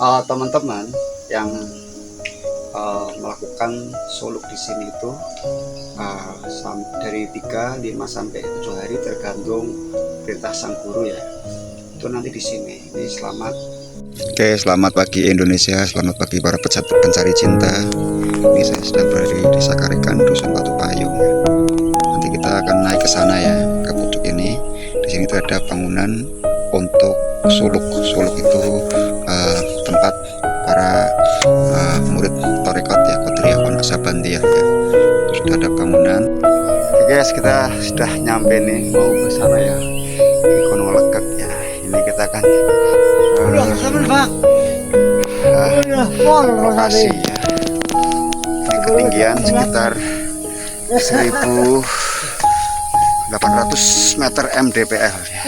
Teman-teman yang melakukan suluk di sini itu dari 3, 5 sampai 7 hari tergantung perintah sang guru ya. Itu nanti di sini. Ini selamat. Oke, selamat pagi Indonesia, selamat pagi para pencari cinta. Ini saya sedang berada di Desa Karikan, Dusun Batu Payung. Nanti kita akan naik ke sana ya, ke pucuk ini. Di sini ada bangunan untuk suluk. Suluk itu tempat para murid tarekat ya, Qadiriyah Naksabandiyah ya. Terus sudah ada bangunan. Oke guys, kita sudah nyampe nih, mau ke sana ya, di Gunung Legek ya. Ini kita akan lokasi ya. Ini ketinggian sekitar 1800 meter mdpl ya.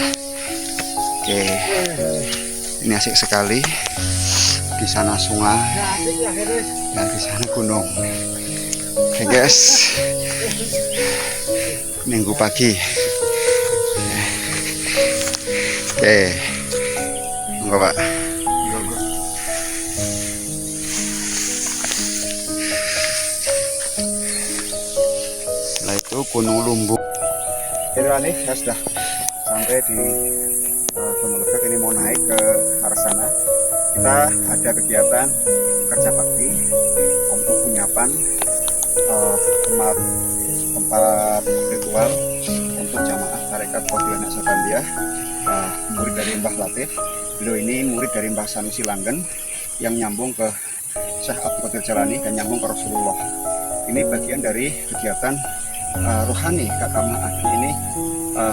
Oke, ini asik sekali. Di sana sungai, dan di sana gunung. Oke guys, Minggu pagi. Oke, monggo Pak. Setelah itu Gunung Lumbung. Ini saya sudah sampai di Gunung Legek. Ini mau naik ke arah sana. Kita ada kegiatan kerja bakti untuk penyiapan tempat ritual untuk jamaah tarekat Qadiriyah Naksabandiyah, murid dari Mbah Latif. Beliau ini murid dari Mbah Sanusi Langgen yang nyambung ke Syekh Abdul Qadir Jalani dan nyambung ke Rasulullah. Ini bagian dari kegiatan rohani keagamaan. Ini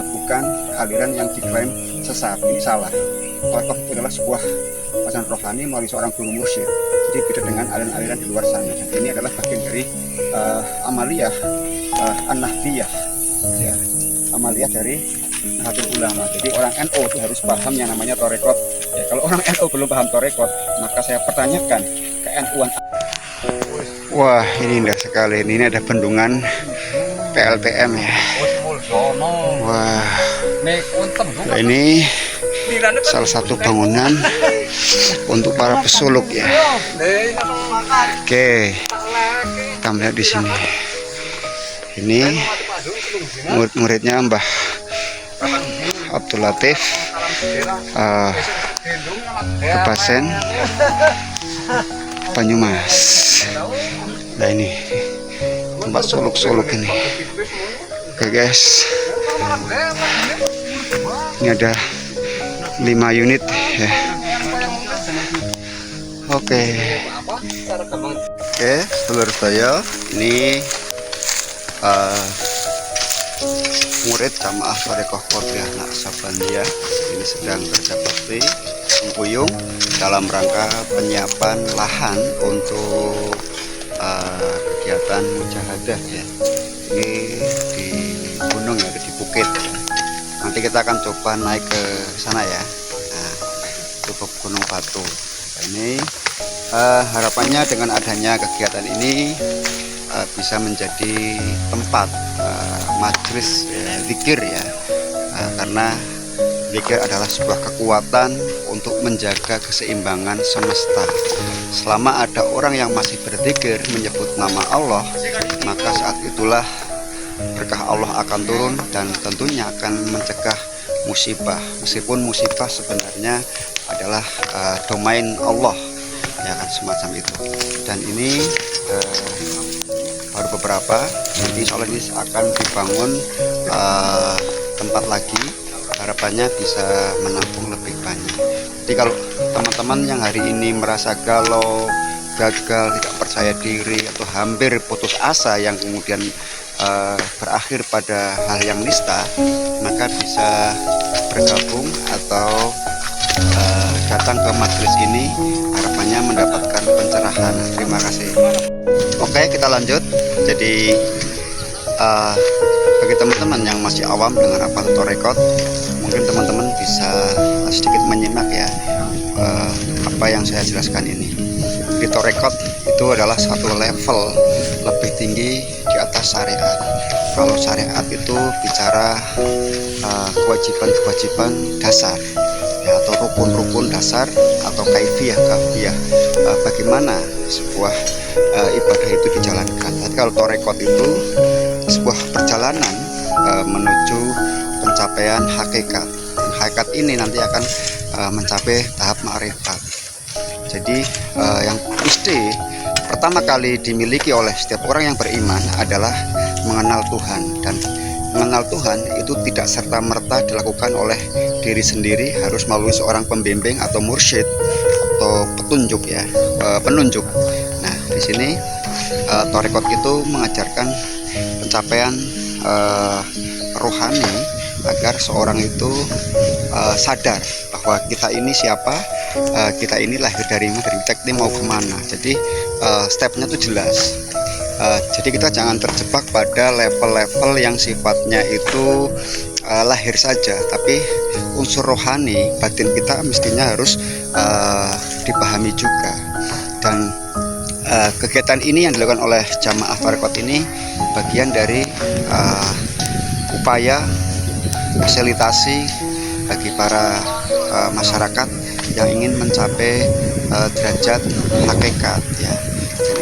bukan aliran yang diklaim sesat, ini salah. Tarekat itu adalah sebuah pasangan rohani melalui seorang guru mursyid. Jadi beda dengan aliran-aliran di luar sana. Ini adalah bagian dari amaliyah an-nahdiyah ya, amaliyah dari Nahdlatul Ulama. Jadi orang NU itu harus paham yang namanya tarekat ya. Kalau orang NU belum paham tarekat, maka saya pertanyakan ke NU-an. Wah, ini indah sekali. Ini ada bendungan PLTM ya. Wah, ini salah satu bangunan untuk para pesuluk ya. Oke, kita melihat di sini. Ini murid-muridnya Mbah Abdul Latif, Kebasen Banyumas. Nah ini tempat suluk-suluk ini. Oke guys, ini ada 5 unit ya. Oke, seluruh saya ini murid jamaah tarekat Qadiriyah Naksabandiyah ini sedang kerja bakti mengkuyung dalam rangka penyiapan lahan untuk kegiatan mujahadah ya. Ini di gunung ya, di bukit ya. Nanti kita akan coba naik ke sana ya. Nah, itu ke Gunung Batu. Ini harapannya dengan adanya kegiatan ini bisa menjadi tempat majelis zikir ya, karena zikir adalah sebuah kekuatan untuk menjaga keseimbangan semesta. Selama ada orang yang masih berzikir menyebut nama Allah, maka saat itulah berkah Allah akan turun dan tentunya akan mencegah musibah. Meskipun musibah sebenarnya adalah domain Allah ya kan, semacam itu. Dan ini baru beberapa, nanti insya Allah ini akan dibangun tempat lagi, harapannya bisa menampung lebih banyak. Jadi kalau teman-teman yang hari ini merasa galau, gagal, tidak percaya diri atau hampir putus asa yang kemudian berakhir pada hal yang nista, maka bisa bergabung atau datang ke majelis ini, harapannya mendapatkan pencerahan. Terima kasih. Oke, kita lanjut. Jadi bagi teman-teman yang masih awam dengan apa itu tarekat, mungkin teman-teman bisa sedikit menyimak ya apa yang saya jelaskan ini. Di tarekat itu adalah satu level lebih tinggi di atas syariat. Kalau syariat itu bicara kewajiban-kewajiban dasar ya, atau rukun-rukun dasar atau kaifiyah bagaimana sebuah ibadah itu dijalankan. Tapi kalau torekot itu sebuah perjalanan menuju pencapaian hakikat. Hakikat ini nanti akan mencapai tahap ma'rifat. Jadi yang mesti pertama kali dimiliki oleh setiap orang yang beriman adalah mengenal Tuhan, dan mengenal Tuhan itu tidak serta-merta dilakukan oleh diri sendiri, harus melalui seorang pembimbing atau mursyid atau petunjuk ya, penunjuk. Nah, di sini torekot itu mengajarkan pencapaian rohani agar seorang itu sadar bahwa kita ini siapa, kita ini lahir dari mana, dan kita ini mau kemana. Jadi stepnya itu jelas. Jadi kita jangan terjebak pada level-level yang sifatnya itu lahir saja, tapi unsur rohani batin kita mestinya harus dipahami juga. Dan kegiatan ini yang dilakukan oleh jamaah torekot ini bagian dari upaya fasilitasi bagi para masyarakat yang ingin mencapai derajat hakikat ya.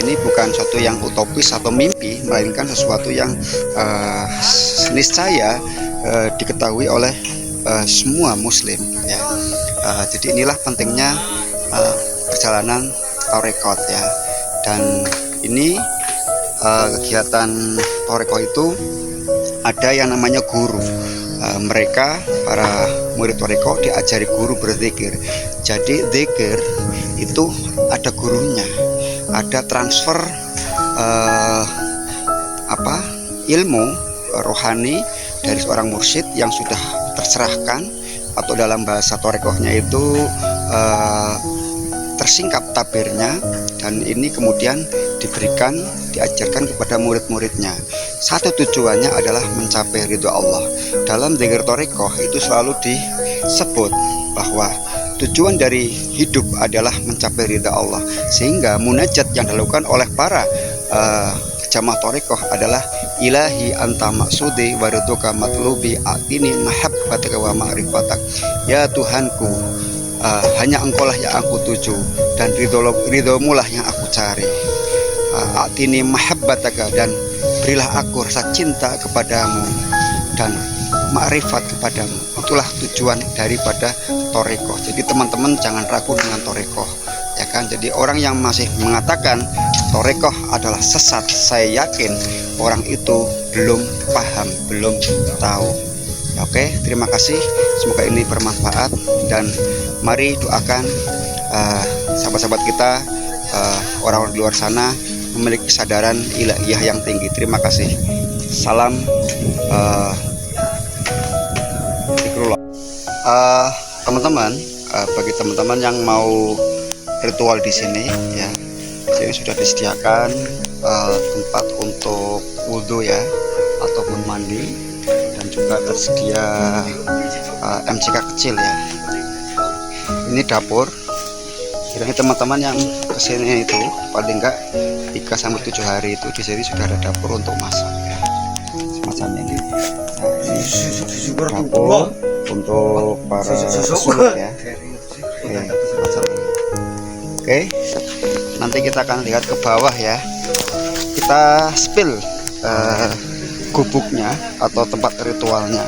Ini bukan suatu yang utopis atau mimpi, melainkan sesuatu yang niscaya diketahui oleh semua muslim ya. Jadi inilah pentingnya perjalanan torekot ya. Dan ini kegiatan torekot itu ada yang namanya guru. Mereka para murid torekot diajari guru berzikir. Jadi zikir itu ada gurunya, ada transfer ilmu rohani dari seorang mursyid yang sudah terserahkan, atau dalam bahasa torekohnya itu tersingkap tabirnya, dan ini kemudian diberikan, diajarkan kepada murid-muridnya. Satu tujuannya adalah mencapai ridho Allah. Dalam zikir torekoh itu selalu disebut bahwa tujuan dari hidup adalah mencapai ridha Allah, sehingga munajat yang dilakukan oleh para jamaah torekoh adalah ilahi anta maksudi waridhuka matlubi atini mahabbataka wa ma'rifatak. Ya Tuhanku, hanya engkaulah yang aku tuju, dan ridhomulah yang aku cari. Atini mahabbataka, dan berilah aku rasa cinta kepadamu dan ma'rifat kepadamu. Itulah tujuan daripada torekoh. Jadi teman-teman jangan ragu dengan torekoh ya kan. Jadi orang yang masih mengatakan torekoh adalah sesat, saya yakin orang itu belum paham, belum tahu. Oke, terima kasih, semoga ini bermanfaat, dan mari doakan sahabat-sahabat kita, orang-orang di luar sana memiliki kesadaran ilahiyah yang tinggi. Terima kasih. Salam teman-teman, bagi teman-teman yang mau ritual di sini ya, jadi sudah disediakan tempat untuk wudhu ya, ataupun mandi, dan juga tersedia MCK kecil ya. Ini dapur. Jadi teman-teman yang kesini itu paling enggak 3-7 hari itu di sini sudah ada dapur untuk masak ya, semacam ini. Nah, ini dapur untuk para pesulap ya. Oke, nanti kita akan lihat ke bawah ya. Kita spill gubuknya atau tempat ritualnya.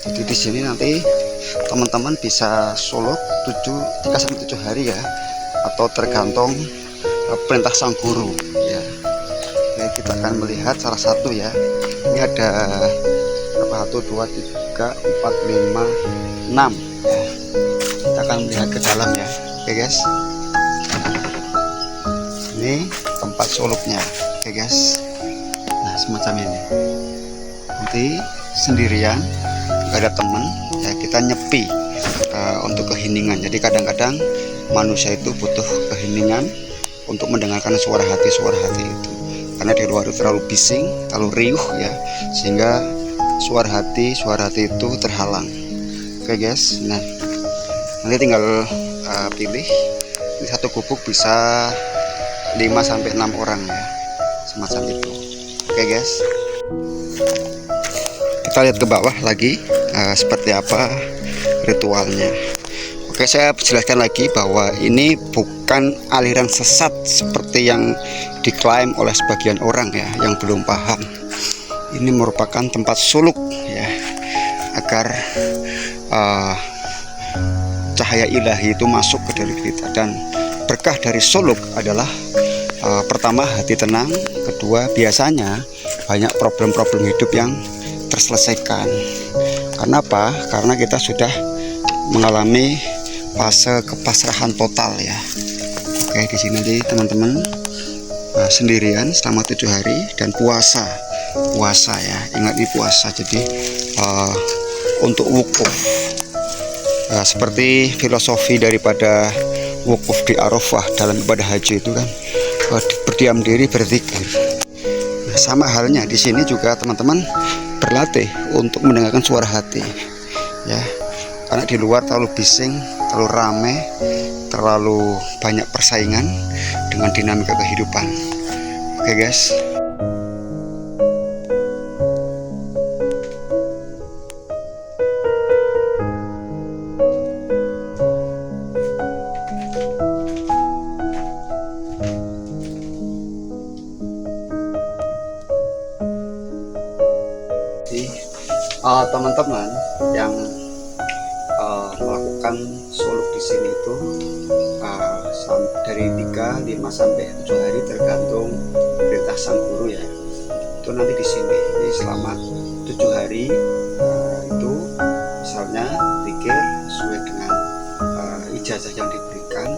Jadi di sini nanti teman-teman bisa suluk 3-7 hari ya, atau tergantung perintah sang guru ya. Oke, kita akan melihat salah satu ya. Ini ada berapa? 1, 2, 3, 4, 5, 6 ya. Kita akan melihat ke dalam ya. Oke guys, ini tempat suluknya. Oke guys, nah semacam ini. Nanti sendirian, gak ada temen ya, kita nyepi untuk keheningan. Jadi kadang-kadang manusia itu butuh keheningan untuk mendengarkan suara hati itu, karena di luar itu terlalu bising, terlalu riuh ya, sehingga suara hati itu terhalang. Oke guys, nah nanti tinggal pilih. Ini satu gubuk bisa 5-6 orang ya, semacam itu. Oke guys, kita lihat ke bawah lagi. seperti apa ritualnya. Oke, saya jelaskan lagi bahwa ini bukan aliran sesat seperti yang diklaim oleh sebagian orang ya, yang belum paham. Ini merupakan tempat suluk ya, agar cahaya ilahi itu masuk ke diri kita. Dan berkah dari suluk adalah pertama, hati tenang. Kedua, biasanya banyak problem-problem hidup yang terselesaikan. Karena apa? Karena kita sudah mengalami fase kepasrahan total ya. Oke, di sini nanti teman-teman sendirian selama 7 hari dan puasa ya. Ingat, ini puasa. Jadi untuk wukuf, seperti filosofi daripada wukuf di Arafah dalam ibadah haji itu kan, berdiam diri, berzikir. Nah, sama halnya di sini juga teman-teman berlatih untuk mendengarkan suara hati ya. Karena di luar terlalu bising, terlalu ramai, terlalu banyak persaingan dengan dinamika kehidupan. Oke guys. Teman-teman yang melakukan suluk di sini itu dari 3, 5 sampai 7 hari tergantung perintah sang guru ya. Itu nanti di sini ini selama 7 hari itu misalnya zikir sesuai dengan ijazah yang diberikan.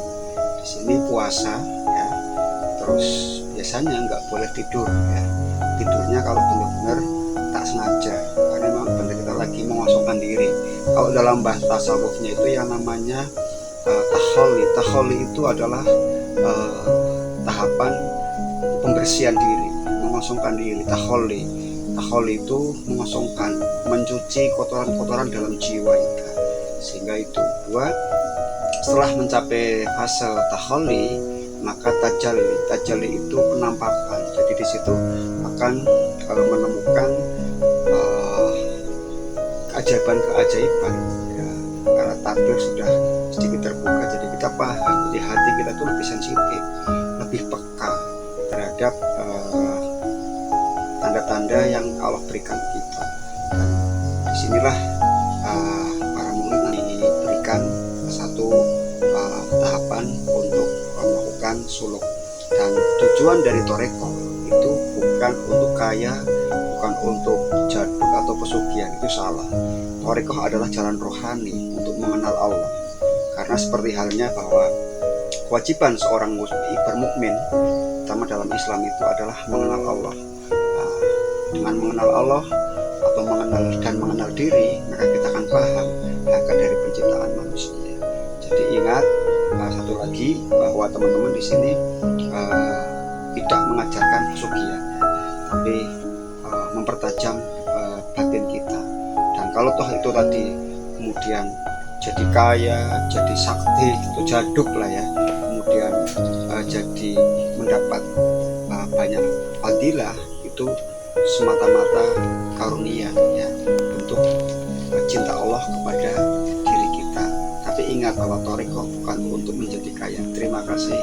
Di sini puasa ya. Terus biasanya nggak boleh tidur ya. Tidurnya kalau benar-benar tak sengaja, karena memang benar kita lagi mengosongkan diri. Kalau dalam bahasa tasawufnya itu yang namanya tahalli. Tahalli itu adalah tahapan pembersihan diri, mengosongkan diri. Tahalli itu mengosongkan, mencuci kotoran-kotoran dalam jiwa kita. Sehingga itu buat setelah mencapai fase tahalli, maka tajalli itu penampakan. Jadi di situ akan menemukan keajaiban ya, karena takdir sudah sedikit terbuka. Jadi kita paham, jadi hati kita tuh lebih sensitif, lebih peka terhadap tanda-tanda yang Allah berikan kita. Dan disinilah para murid diberikan satu tahapan untuk melakukan suluk. Dan tujuan dari toreko itu bukan untuk kaya, bukan untuk jaduk atau pesugihan, itu salah. Torikoh adalah jalan rohani untuk mengenal Allah. Karena seperti halnya bahwa kewajiban seorang muslim bermukmin, terutama dalam Islam, itu adalah mengenal Allah. Dengan mengenal Allah atau mengenal diri, maka kita akan paham hakikat dari penciptaan manusia. Jadi ingat satu lagi, bahwa teman-teman di sini tidak mengajarkan pesugihan, tapi mempertajam batin kita. Dan kalau toh itu tadi kemudian jadi kaya, jadi sakti, itu jaduk lah ya, kemudian jadi mendapat banyak fadilah, itu semata-mata karunia ya, bentuk cinta Allah kepada diri kita. Tapi ingat bahwa toriko bukan untuk menjadi kaya. Terima kasih.